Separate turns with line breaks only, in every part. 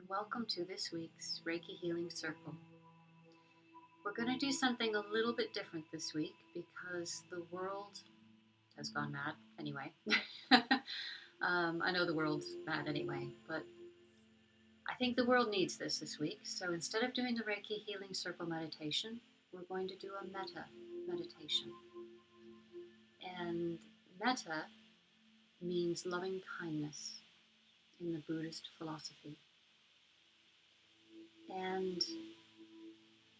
welcome to this week's Reiki Healing Circle. We're going to do something a little bit different this week because the world has gone mad anyway. I know the world's mad anyway, but I think the world needs this week. So instead of doing the Reiki Healing Circle meditation, we're going to do a metta meditation. And metta means loving kindness in the Buddhist philosophy. And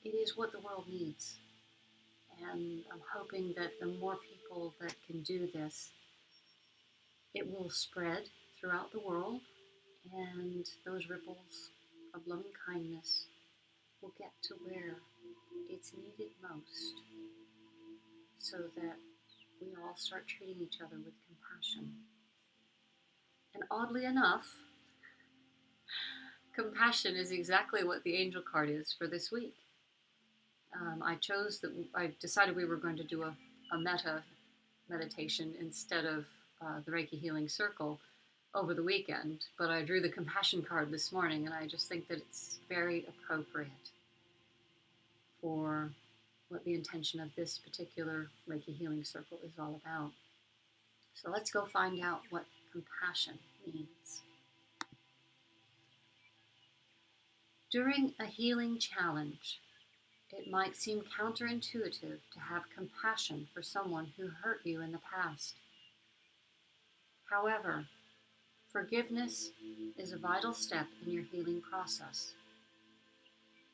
it is what the world needs. And I'm hoping that the more people that can do this, it will spread throughout the world, and those ripples of loving kindness will get to where it's needed most, so that we all start treating each other with compassion. And oddly enough, compassion is exactly what the angel card is for this week. I decided we were going to do a metta meditation instead of the Reiki Healing Circle over the weekend, but I drew the compassion card this morning, and I just think that it's very appropriate for what the intention of this particular Reiki Healing Circle is all about. So let's go find out what compassion means. During a healing challenge, it might seem counterintuitive to have compassion for someone who hurt you in the past. However, forgiveness is a vital step in your healing process.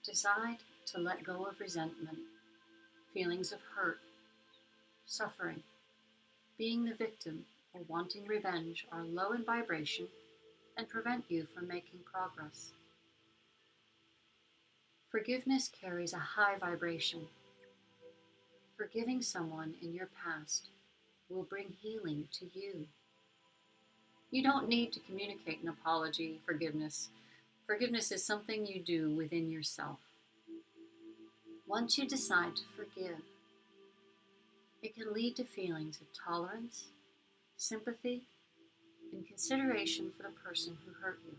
Decide to let go of resentment, feelings of hurt, suffering. Being the victim or wanting revenge are low in vibration and prevent you from making progress. Forgiveness carries a high vibration. Forgiving someone in your past will bring healing to you. You don't need to communicate an apology, forgiveness. Forgiveness is something you do within yourself. Once you decide to forgive, it can lead to feelings of tolerance, sympathy, and consideration for the person who hurt you.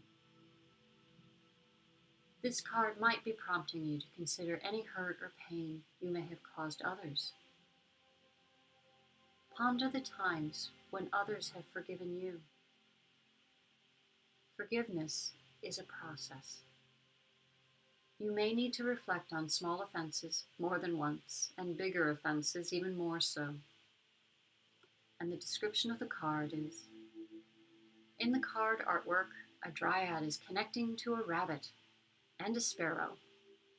This card might be prompting you to consider any hurt or pain you may have caused others. Ponder the times when others have forgiven you. Forgiveness is a process. You may need to reflect on small offenses more than once, and bigger offenses even more so. And the description of the card is, in the card artwork, a dryad is connecting to a rabbit and a sparrow.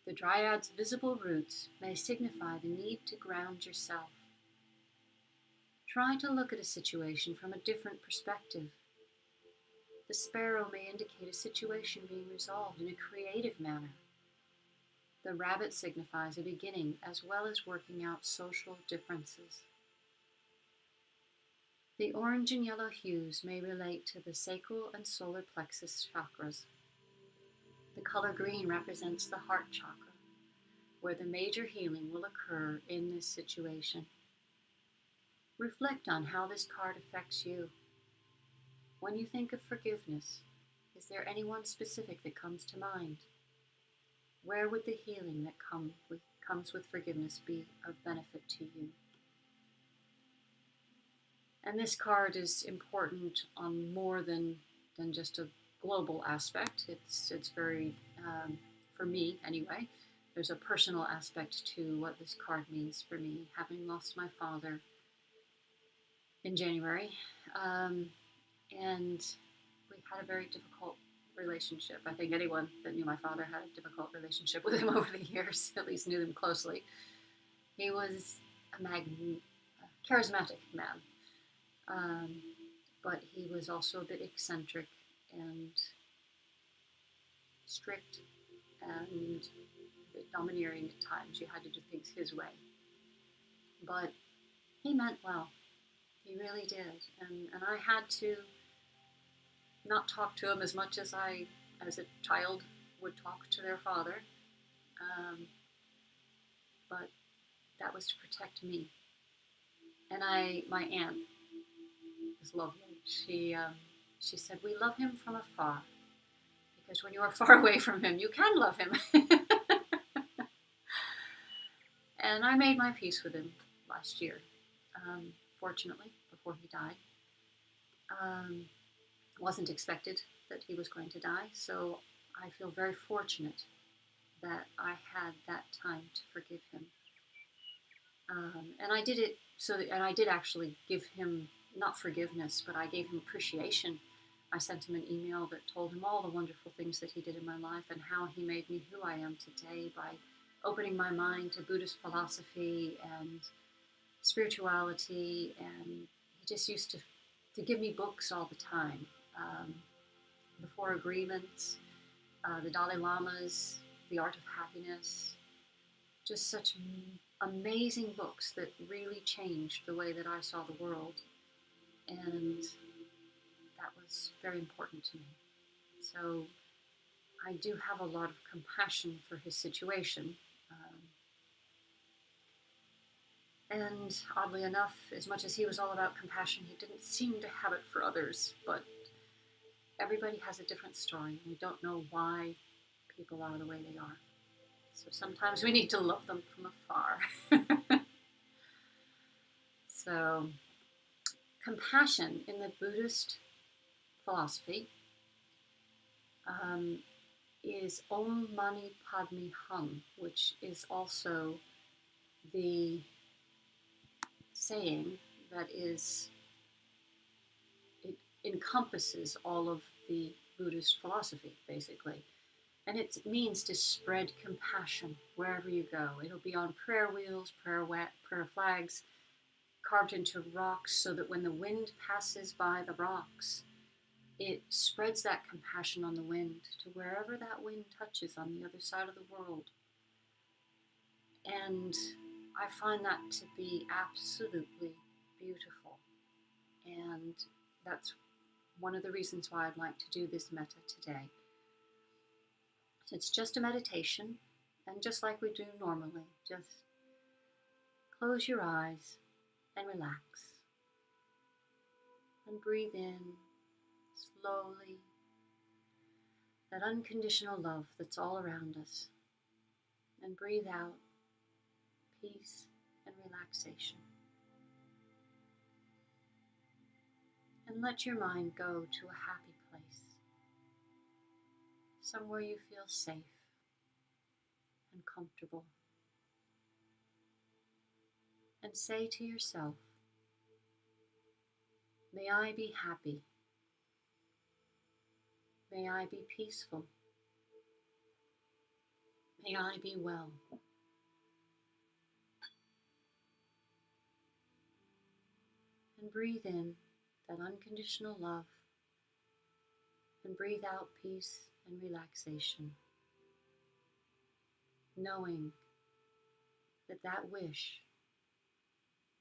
The dryad's visible roots may signify the need to ground yourself. Try to look at a situation from a different perspective. The sparrow may indicate a situation being resolved in a creative manner. The rabbit signifies a beginning as well as working out social differences. The orange and yellow hues may relate to the sacral and solar plexus chakras. The color green represents the heart chakra, where the major healing will occur in this situation. Reflect on how this card affects you. When you think of forgiveness, is there anyone specific that comes to mind? Where would the healing that comes with forgiveness be of benefit to you? And this card is important on more than just a global aspect. It's very, for me anyway, there's a personal aspect to what this card means for me, having lost my father in January. And we had a very difficult relationship. I think anyone that knew my father had a difficult relationship with him over the years, at least knew him closely. He was a charismatic man, but he was also a bit eccentric and strict and a bit domineering at times. You had to do things his way. But he meant well. He really did. And I had to not talk to him as much as as a child would talk to their father. But that was to protect me. And my aunt was lovely. She said, "We love him from afar Because when you are far away from him, you can love him. And I made my peace with him last year, fortunately, before he died. Wasn't expected that he was going to die, so I feel very fortunate that I had that time to forgive him. And I did it and I did actually give him, not forgiveness, but I gave him appreciation. I sent him an email that told him all the wonderful things that he did in my life and how he made me who I am today by opening my mind to Buddhist philosophy and spirituality. And he just used to give me books all the time. The Four Agreements, the Dalai Lama's The Art of Happiness, just such amazing books that really changed the way that I saw the world. And that was very important to me. So I do have a lot of compassion for his situation. And oddly enough, as much as he was all about compassion, he didn't seem to have it for others. But everybody has a different story, and we don't know why people are the way they are. So sometimes we need to love them from afar. So compassion in the Buddhist philosophy is Om Mani Padme Hum, which is also the saying that it encompasses all of the Buddhist philosophy, basically. And it means to spread compassion wherever you go. It'll be on prayer wheels, prayer flags, carved into rocks, so that when the wind passes by the rocks, it spreads that compassion on the wind to wherever that wind touches on the other side of the world. And I find that to be absolutely beautiful. And that's one of the reasons why I'd like to do this metta today. It's just a meditation, and just like we do normally, just close your eyes and relax. And breathe in slowly that unconditional love that's all around us. And breathe out peace and relaxation. And let your mind go to a happy place, somewhere you feel safe and comfortable. And say to yourself, may I be happy. May I be peaceful. May I be well. And breathe in that unconditional love, and breathe out peace and relaxation, knowing that that wish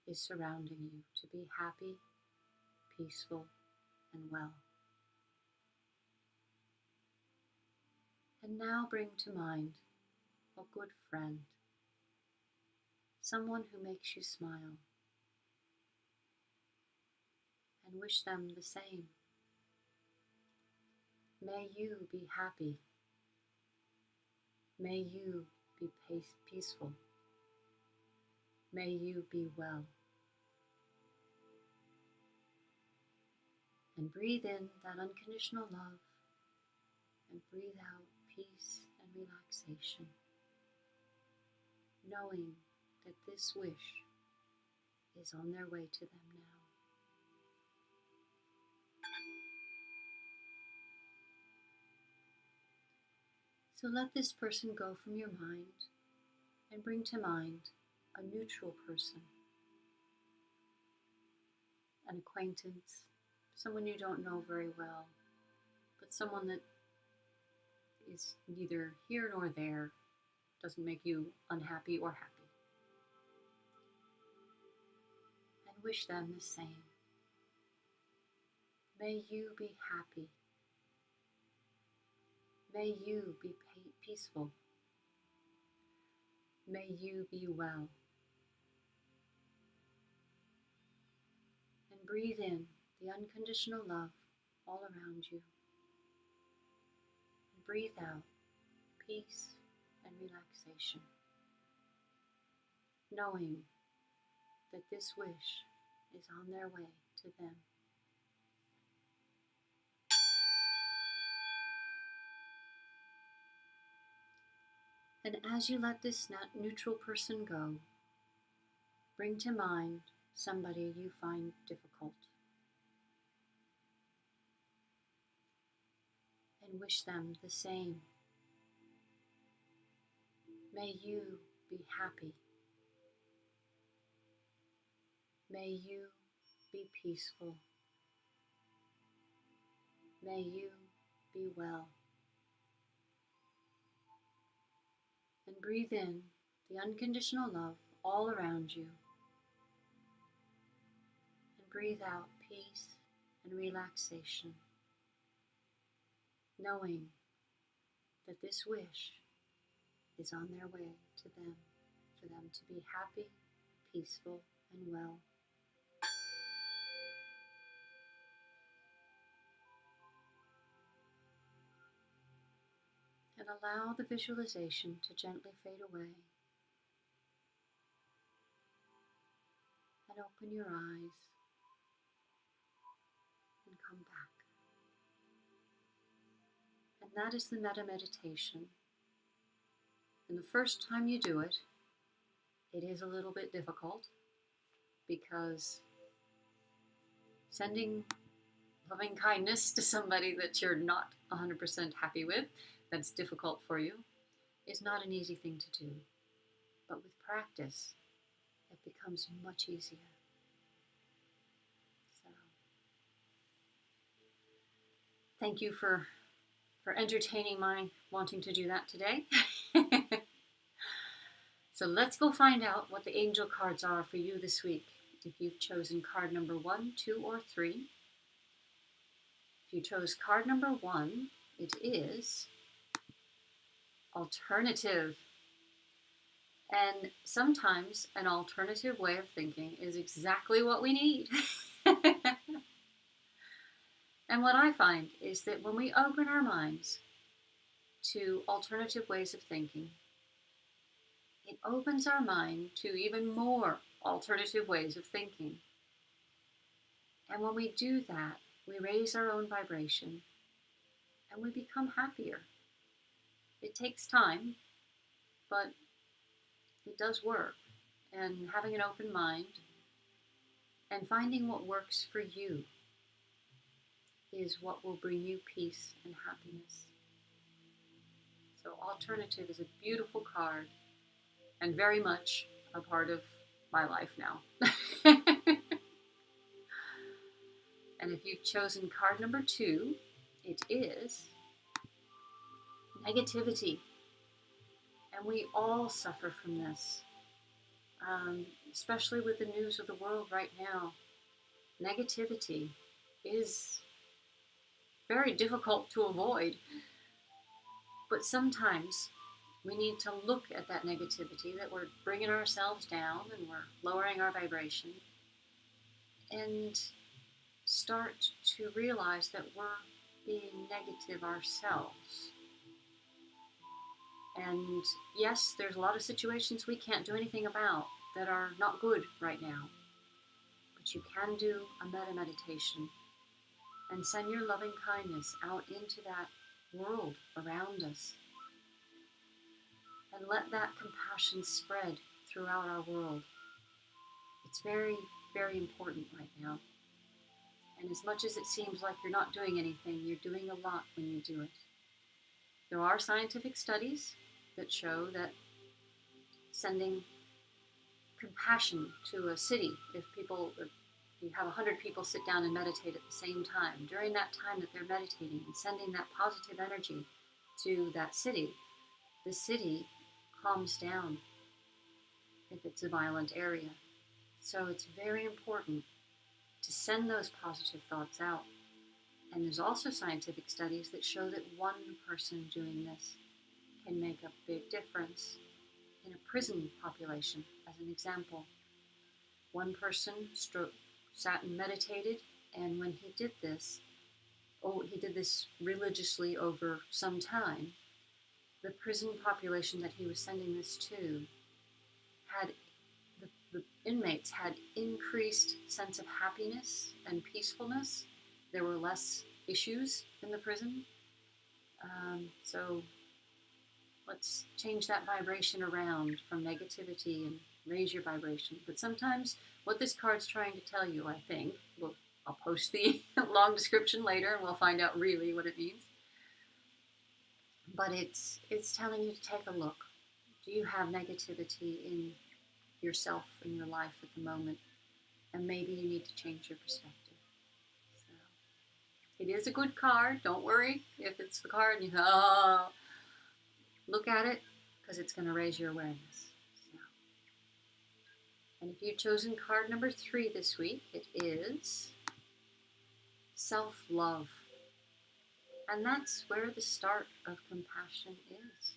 is surrounding you to be happy, peaceful, and well. And now bring to mind a good friend, someone who makes you smile, and wish them the same. May you be happy. May you be peaceful. May you be well. And breathe in that unconditional love, and breathe out peace and relaxation, knowing that this wish is on their way to them now. So let this person go from your mind and bring to mind a neutral person, an acquaintance, someone you don't know very well, but someone that is neither here nor there, doesn't make you unhappy or happy. And wish them the same. May you be happy. May you be peaceful. May you be well. And breathe in the unconditional love all around you. And breathe out peace and relaxation, knowing that this wish is on their way to them. And as you let this neutral person go, bring to mind somebody you find difficult and wish them the same. May you be happy. May you be peaceful. May you be well. And breathe in the unconditional love all around you. And breathe out peace and relaxation, knowing that this wish is on their way to them, for them to be happy, peaceful, and well. And allow the visualization to gently fade away. And open your eyes and come back. And that is the metta meditation. And the first time you do it, it is a little bit difficult because sending loving kindness to somebody that you're not 100% happy with, that's difficult for you, is not an easy thing to do. But with practice, it becomes much easier. So, thank you for entertaining my wanting to do that today. So let's go find out what the angel cards are for you this week. If you've chosen card number 1, 2, or 3. If you chose card number 1, it is alternative. And sometimes an alternative way of thinking is exactly what we need. And what I find is that when we open our minds to alternative ways of thinking, it opens our mind to even more alternative ways of thinking. And when we do that, we raise our own vibration and we become happier. It takes time, but it does work. And having an open mind and finding what works for you is what will bring you peace and happiness. So alternative is a beautiful card and very much a part of my life now. And if you've chosen card number 2, it is negativity. And we all suffer from this, especially with the news of the world right now. Negativity is very difficult to avoid. But sometimes we need to look at that negativity, that we're bringing ourselves down and we're lowering our vibration, and start to realize that we're being negative ourselves. And yes, there's a lot of situations we can't do anything about that are not good right now. But you can do a metta meditation and send your loving kindness out into that world around us. And let that compassion spread throughout our world. It's very, very important right now. And as much as it seems like you're not doing anything, you're doing a lot when you do it. There are scientific studies that show that sending compassion to a city, if you have 100 people sit down and meditate at the same time, during that time that they're meditating and sending that positive energy to that city, the city calms down if it's a violent area. So it's very important to send those positive thoughts out. And there's also scientific studies that show that one person doing this can make a big difference in a prison population, as an example. One person sat and meditated, and when he did this, he did this religiously over some time. The prison population that he was sending this to had the inmates had increased sense of happiness and peacefulness. There were less issues in the prison. So let's change that vibration around from negativity and raise your vibration. But sometimes what this card's trying to tell you, I think, I'll post the long description later and we'll find out really what it means. But it's telling you to take a look. Do you have negativity in yourself, in your life at the moment? And maybe you need to change your perspective. So it is a good card. Don't worry if it's the card and you go, oh, look at it, because it's going to raise your awareness. So. And if you've chosen card number 3 this week, it is self-love. And that's where the start of compassion is.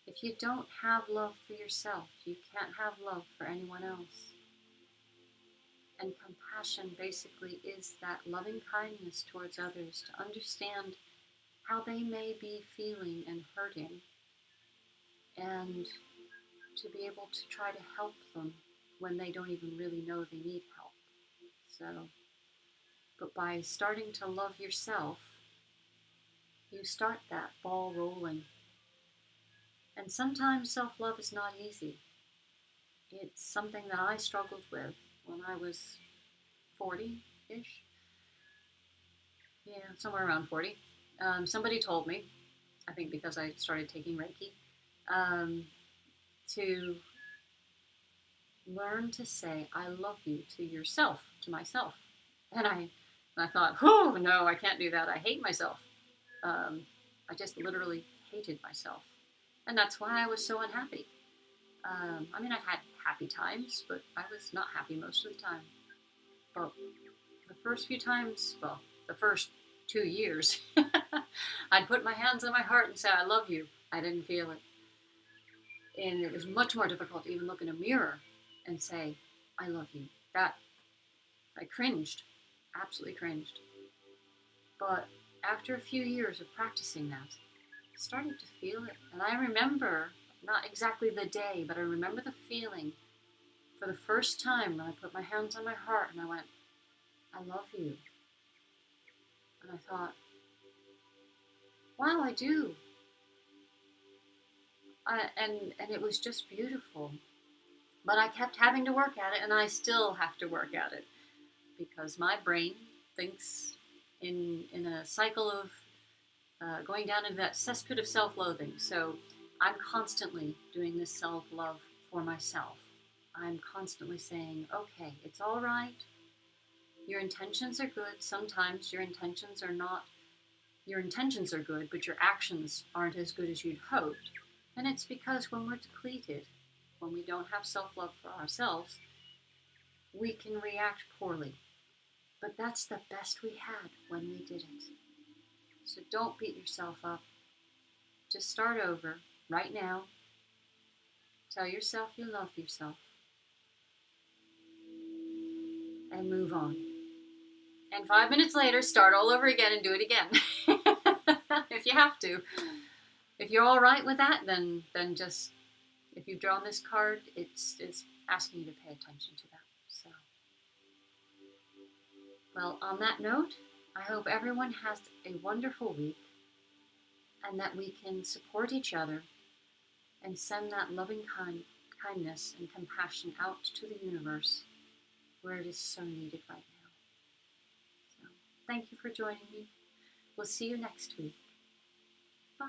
If you don't have love for yourself, you can't have love for anyone else. And compassion basically is that loving kindness towards others, to understand how they may be feeling and hurting, and to be able to try to help them when they don't even really know they need help. So, but by starting to love yourself, you start that ball rolling. And sometimes self-love is not easy. It's something that I struggled with when I was 40-ish. Yeah, somewhere around 40. Somebody told me, I think because I started taking Reiki, to learn to say, I love you to yourself, to myself. And I thought, oh, no, I can't do that. I hate myself. I just literally hated myself. And that's why I was so unhappy. I mean, I've had happy times, but I was not happy most of the time. But the first few times, well, the first 2 years, I'd put my hands on my heart and say, I love you. I didn't feel it. And it was much more difficult to even look in a mirror and say, I love you. That, I cringed, absolutely cringed. But after a few years of practicing that, I started to feel it. And I remember, not exactly the day, but I remember the feeling for the first time when I put my hands on my heart and I went, I love you. And I thought, wow, I do. And it was just beautiful. But I kept having to work at it, and I still have to work at it, because my brain thinks in a cycle of going down into that cesspit of self-loathing. So I'm constantly doing this self-love for myself. I'm constantly saying, okay, it's all right. Your intentions are good. Sometimes your intentions are not, your intentions are good, but your actions aren't as good as you'd hoped. And it's because when we're depleted, when we don't have self-love for ourselves, we can react poorly. But that's the best we had when we did it. So don't beat yourself up. Just start over right now. Tell yourself you love yourself. And move on. And 5 minutes later, start all over again and do it again. If you have to. If you're all right with that, then just, if you've drawn this card, it's asking you to pay attention to that. So, well, on that note, I hope everyone has a wonderful week, and that we can support each other and send that loving kindness and compassion out to the universe where it is so needed right now. So, thank you for joining me. We'll see you next week. Bye.